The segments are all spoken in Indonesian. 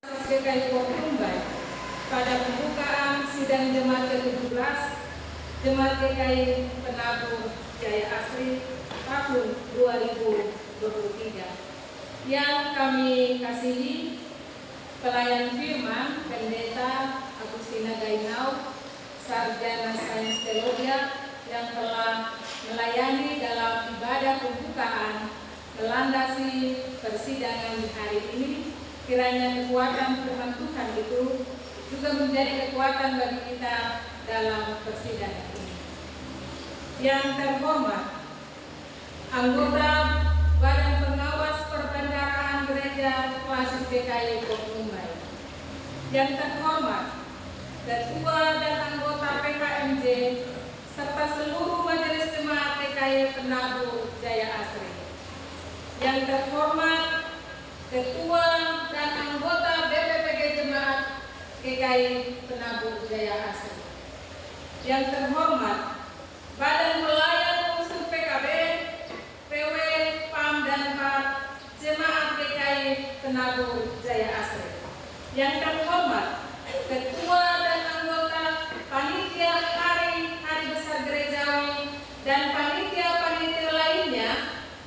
DKI Mumbai pada pembukaan sidang Jemaat ke-17 Jemaat DKI Penabur Jaya Asri tahun 2023 yang kami kasihi pelayan firman Pendeta Agustina Gainau, Sarjana Sains Teologi yang telah melayani dalam ibadah pembukaan melandasi persidangan di hari ini. Kiranya kekuatan firman Tuhan itu juga menjadi kekuatan bagi kita dalam persidangan ini. Yang terhormat, anggota Badan Pengawas Perbendaharaan Gereja Klasis DKI Mumbai. Yang terhormat, Ketua dan anggota PKMJ serta seluruh Majelis Jemaat DKI Penabur Jaya Asri. Yang terhormat, Ketua dan anggota BPPG Jemaat GKI Penabur Jaya Asri. Yang terhormat, Badan Pelayan Unsur PKB, PW, PAM dan PAD Jemaat GKI Penabur Jaya Asri. Yang terhormat, Ketua dan anggota Panitia Hari Besar Gerejawi dan panitia-panitia lainnya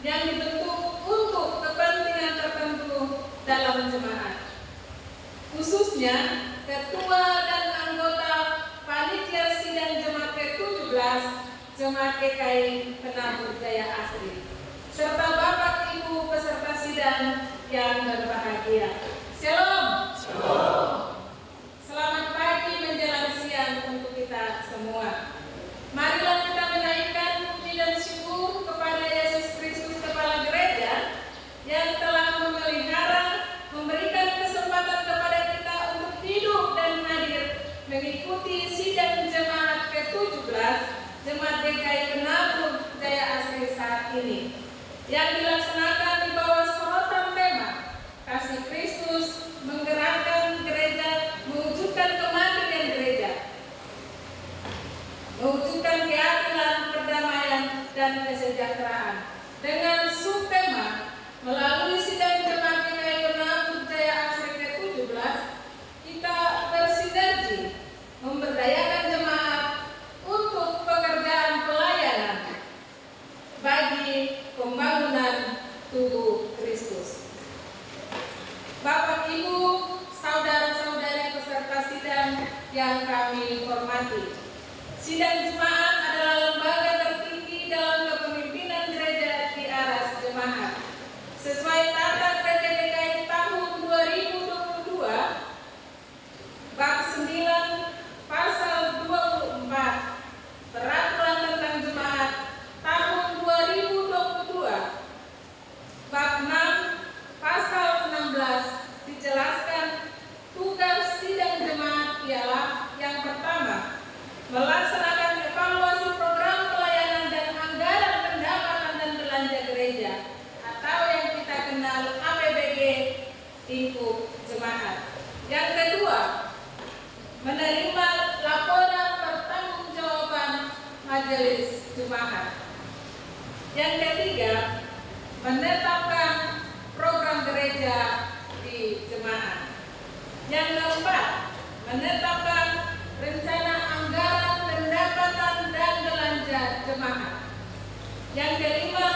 yang dibentuk untuk kepentingan tertentu dalam jemaat. Khususnya Ketua dan anggota Panitia Sidang Jemaat ke-17 Jemaat GKI Penabur Jaya Asri, serta Bapak Ibu peserta sidang yang berbahagia. Shalom. Shalom. Selamat pagi menjelang siang untuk kita semua. Marilah kita menaikkan puji dan syukur kepada Yesus Kristus Kepala Gereja yang telah memelihara, memberikan kesempatan kepada kita untuk hidup dan hadir mengikuti sidang Jemaat ke-17 Jemaat DKI Penabur Jaya Asri saat ini, yang dilaksanakan di bawah sorotan tema Kasih Kristus menggerakkan gereja, mewujudkan kemandirian gereja, mewujudkan keadilan, perdamaian, dan kesejahteraan. Dengan subtema melalui sidang Jemaat DKI Penabur Jaya Asri ke-17, kita bersinergi memberdayakan jemaat untuk pekerjaan pelayanan bagi pembangunan tubuh Kristus. Bapak, Ibu, saudara-saudari peserta sidang yang kami hormati, sidang jemaat adalah lembaga tertinggi dalam kepemimpinan gereja di aras jemaat. Sesuai Tata Gereja DKI tahun 2022, bab 9 pasal 24 Peraturan tentang Jemaat tahun 2022, bab 6 pasal 16 dijelaskan tugas sidang jemaat ialah yang pertama, melaksanakan evaluasi program pelayanan dan anggaran pendapatan dan belanja gereja atau yang kita kenal APBG lingkup jemaat. Yang kedua, menerima laporan pertanggungjawaban majelis jemaat. Yang ketiga, menetapkan program gereja di jemaat. Yang keempat, menetapkan rencana anggaran pendapatan dan belanja jemaat. Yang kelima,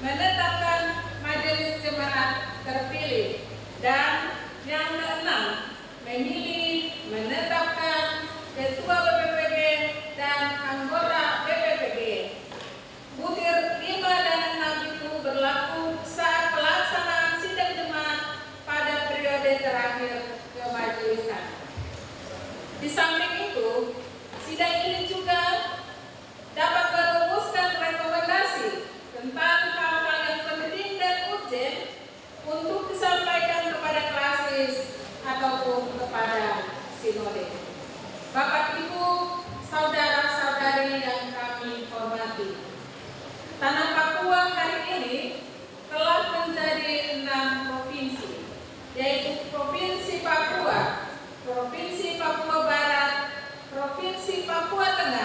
menetapkan majelis jemaat terpilih. Dan yang keenam, memilih, menetapkan ketua BPPG dan anggota BPPG. Butir 5 dan 6 itu berlaku saat pelaksanaan sidang jemaat pada periode terakhir kemajelisan. Di samping itu, sidang ini juga dapat merumuskan rekomendasi tentang hal-hal yang penting dan urgent untuk disampaikan kepada klasis ataupun kepada sinode. Bapak, Ibu, saudara-saudari yang kami hormati, tanah Papua hari ini telah menjadi 6 provinsi, yaitu Provinsi Papua, Provinsi Papua Barat, Provinsi Papua Tengah,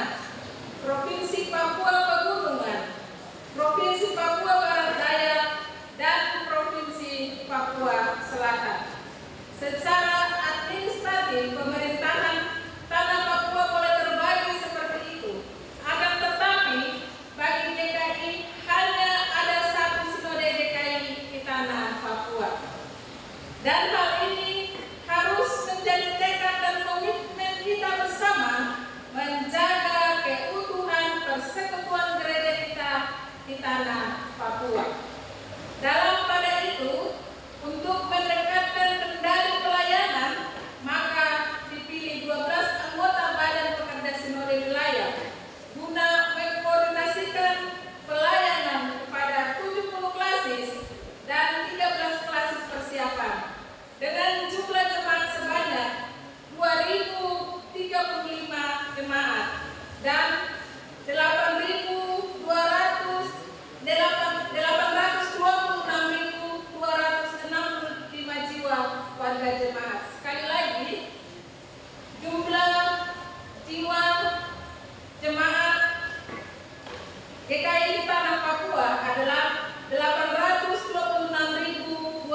GKI di tanah Papua adalah 826.265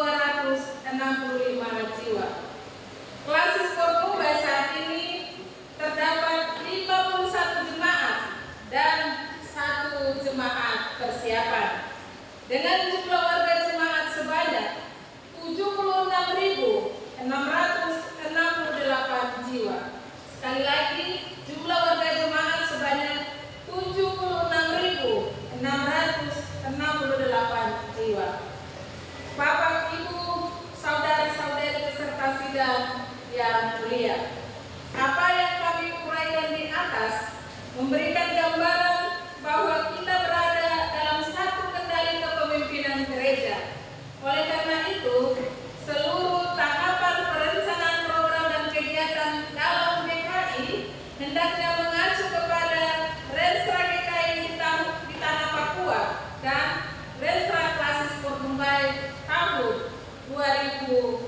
jiwa. Klasis Portumbai saat ini terdapat 51 jemaat dan 1 jemaat persiapan. Dengan jumlah warga jemaat sebanyak 76.668 jiwa. Sekali lagi, jumlah warga jemaat sebanyak 76.668 jiwa. Bapak, Ibu, saudara-saudari peserta sidang yang mulia, apa yang kami uraikan di atas memberikan gambaran bahwa kita berada dalam satu kendali kepemimpinan gereja. Oleh karena itu, seluruh tahapan perencanaan program dan kegiatan dalam GKI hendaknya mengacu kepada Renstra GKI di tanah Papua dan Renstra Klasis Portumbai tahun 2022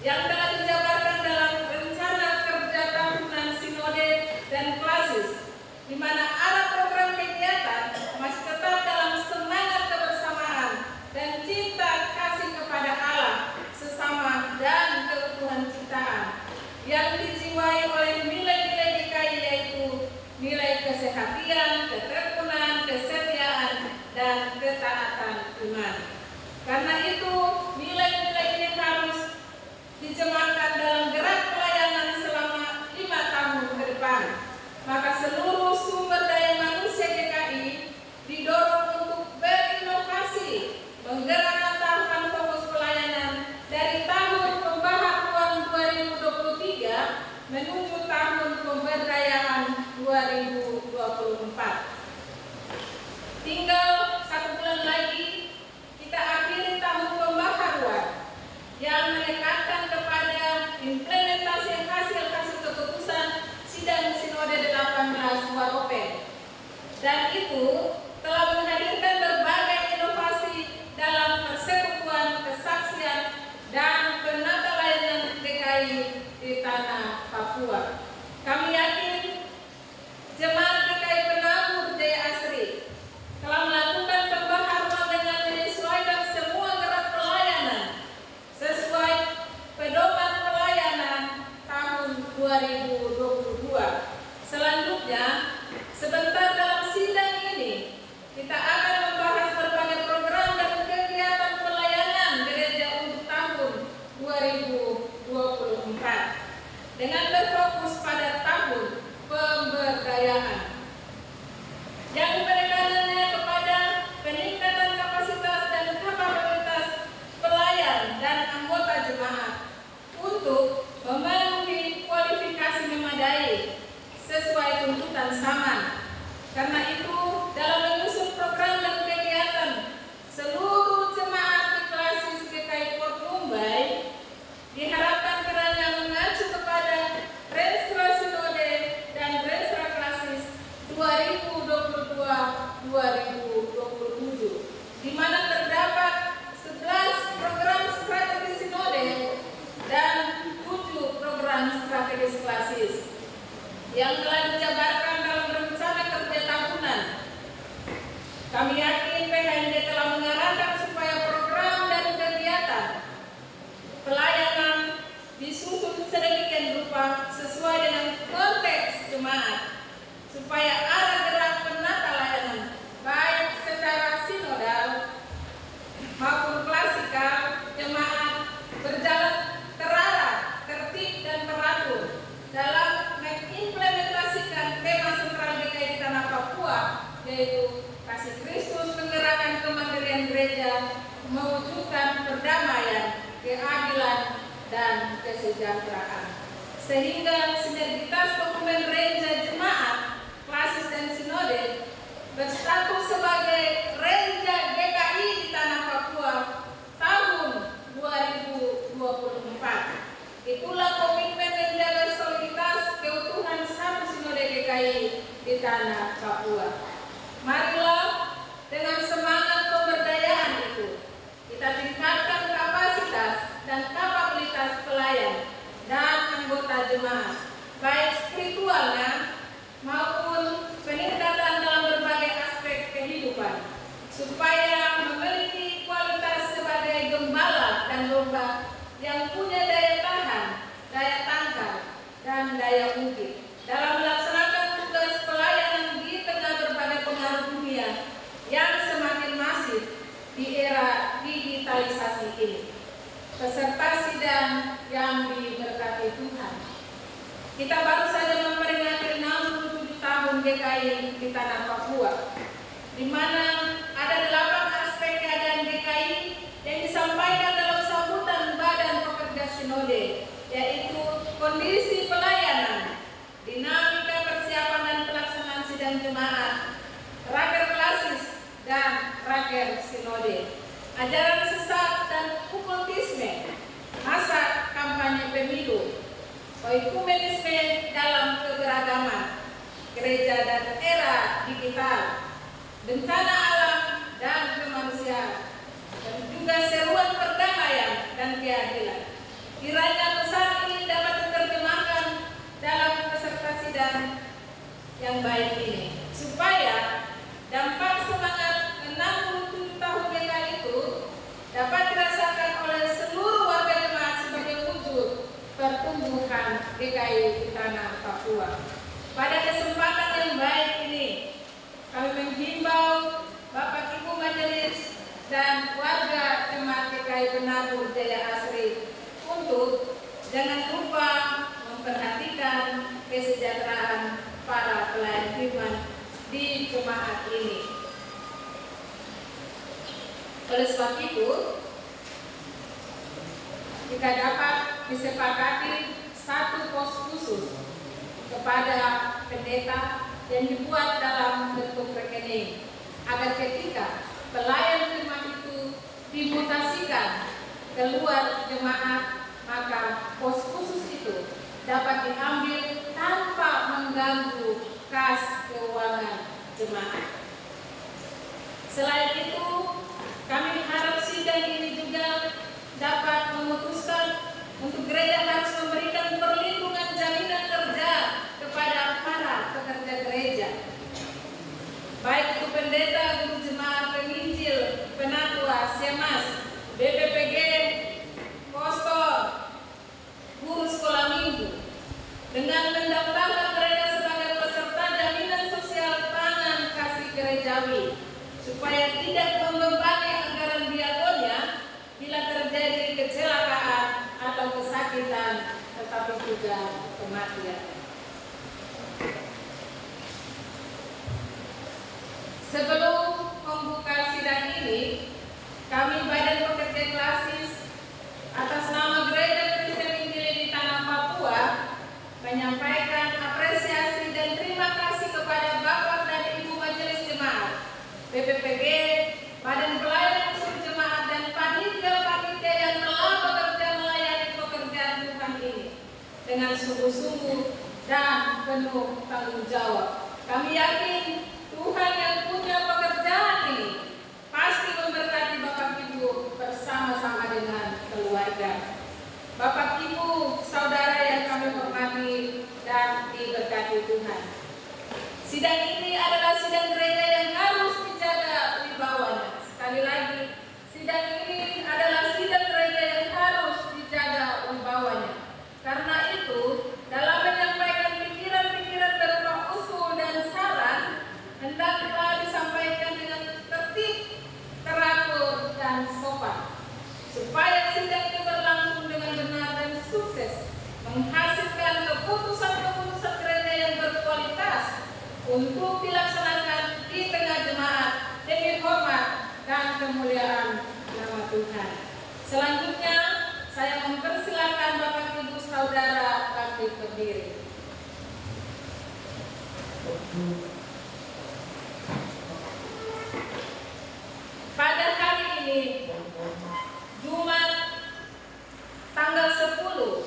yang telah dijabarkan dalam rencana kerja tahunan sinode dan klasis, di mana arah program kegiatan masih tetap dalam semangat kebersamaan dan cinta kasih kepada Allah, sesama dan keutuhan ciptaan yang dijiwai oleh nilai-nilai GKI, yaitu nilai kesehatian, keterunan, kesetiaan, dan ketaatan iman. Karena itu, nilai-nilai ini harus dijemahkan dalam gerak pelayanan selama 5 tahun ke depan. Maka seluruh sumber daya manusia GKI didorong untuk berinovasi, menggerakkan tahapan fokus pelayanan dari tahun pembaharuan 2023 menuju tahun pemberdayaan 2024. Tinggal 1 bulan lagi kita akhiri tahun pembaharuan yang menekankan kepada implementasi hasil-hasil keputusan sidang sinode 18 Waropen, dan itu telah menghadirkan berbagai inovasi dalam persekutuan, kesaksian, dan penata layanan GKI di tanah Papua. Kami yakin jemaat GKI Penabur Jaya Asri telah melakukan pembaharuan dengan menyesuaikan semua gerak pelayanan sesuai pedoman pelayanan tahun 2022. Selanjutnya, sebentar dalam sidang ini kita akan membahas berbagai program dan kegiatan pelayanan gereja untuk tahun 2024 dengan berfokus pada tahun pemberdayaan yang penekanannya kepada peningkatan kapasitas dan kapabilitas pelayan dan anggota jemaat untuk memenuhi kualifikasi memadai sesuai tuntutan zaman. Karena itu, dalam menyusun program dan kegiatan, seluruh jemaat di klasis GKI Portumbai diharapkan kiranya mengacu kepada Renstra Sinode dan Renstra Klasis 2022-2027, di mana terdapat 11 program strategi sinode dan 7 program strategis klasis yang telah dijabarkan dalam rencana kerja tahunan. Kami yakin PHNJ telah mengarahkan supaya program dan kegiatan pelayanan disusun sedemikian rupa sesuai dengan konteks jemaat, supaya arah gerak penata layanan baik secara sinodal maupun klasikal jemaat berjalan terarah, tertib, dan teratur dalam mengimplementasikan tema sentral GKI di tanah Papua, yaitu kasih Kristus, menggerakkan kemandirian gereja, mewujudkan perdamaian, keadilan, dan kesejahteraan. Sehingga sinergitas dokumen Renja Jemaat, Klasis, dan Sinode berstatus sebagai Renja GKI di tanah Papua tahun 2024. Itulah komitmen menjaga soliditas keutuhan satu Sinode GKI di tanah Papua. Marilah dengan semangat pemberdayaan itu kita tingkatkan kapasitas dan kapabilitas pelayan dan anggota jemaat, baik spiritualnya maupun peningkatan dalam berbagai supaya memiliki kualitas sebagai gembala dan domba yang punya daya tahan, daya tangkal, dan daya ungkit dalam melaksanakan tugas pelayanan di tengah berbagai pengaruh dunia yang semakin masif di era digitalisasi ini. Peserta sidang yang diberkati Tuhan, kita baru saja memperingati 67 tahun GKI di tanah Papua, di mana ada 8 aspek keadaan GKI yang disampaikan dalam sambutan Badan Pekerja Sinode, yaitu kondisi pelayanan, dinamika persiapan dan pelaksanaan sidang jemaat, raker klasis dan raker sinode, ajaran sesat dan okultisme, masa kampanye pemilu, oikumenisme dalam keberagaman, gereja dan era digital, bencana alam dan kemanusiaan, dan juga seruan perdamaian dan keadilan. Kiranya pesan ini dapat diterjemahkan dalam peserta sidang yang baik ini, supaya dampak semangat 67 tahun GKI itu dapat dirasakan oleh seluruh warga jemaat sebagai wujud pertumbuhan GKI di tanah Papua. Pada kesempatan yang baik ini, kami menghimbau Bapak Ibu Majelis dan warga jemaat GKI Penabur Jaya Asri untuk jangan lupa memperhatikan kesejahteraan para pelayan firman di jemaat ini. Oleh sebab itu, jika dapat disepakati satu pos khusus kepada pendeta yang dibuat dalam bentuk rekening, agar ketika pelayan firman itu dimutasikan keluar jemaat, maka pos khusus itu dapat diambil tanpa mengganggu kas keuangan jemaat. Selain itu, kami harap sidang ini juga dapat memutuskan untuk gereja harus memberikan perlindungan jaminan kerja kepada para pekerja gereja, baik itu pendeta, guru jemaat, penginjil, penatua, semas, BPPG, pastor, guru sekolah minggu, dengan mendaftarkan mereka sebagai peserta jaminan sosial pangan kasih gerejawi, supaya tidak membebani anggaran diakonnya bila terjadi kecelakaan atau kesakitan, tetapi juga kematian. Sebelum membuka sidang ini, kami Badan Pekerja Klasis atas nama Gereja Kristen Injil di Tanah Papua menyampaikan apresiasi dan terima kasih kepada Bapak dan Ibu Majelis Jemaat, BPPG, Badan Pelayanan Unsur Jemaat, dan panitia-panitia yang telah bekerja melayani pekerjaan Tuhan ini dengan sungguh-sungguh dan penuh tanggung jawab. Kami yakin Tuhan yang punya pekerjaan ini pasti memberkati Bapak Ibu bersama-sama dengan keluarga. Bapak Ibu, saudara yang kami hormati dan diberkati Tuhan, sidang ini adalah sidang gereja yang harus dijaga wibawanya. Sekali lagi, sidang ini adalah sidang gereja yang harus dijaga wibawanya. Karena itu, dalam menyampaikan pikiran-pikiran berupa usul dan saran, hendaklah disampaikan dengan tertib, teratur, dan sopan, supaya sidang itu berlangsung dengan benar dan sukses, menghasilkan keputusan-keputusan gereja yang berkualitas untuk dilaksanakan di tengah jemaat demi hormat dan kemuliaan nama Tuhan. Selanjutnya, saya mempersilakan Bapak Ibu Saudara bangkit berdiri. Pada hari ini, Jumat tanggal 10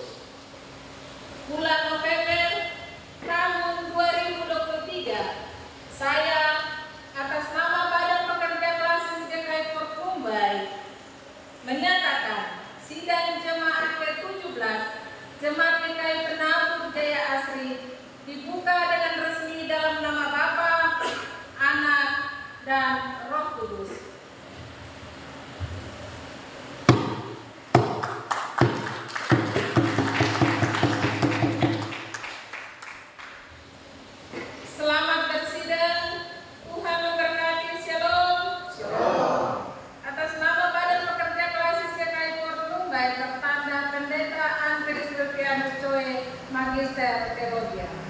bulan November tahun 2023, saya atas nama Badan Pekerja Klasis GKI Portumbai menyatakan sidang jemaat ke-17 Jemaat GKI Penabur Jaya Asri dibuka dengan resmi dalam nama Bapa, Anak, dan Roh Kudus. Presbyterianus Coe Magister Theologia.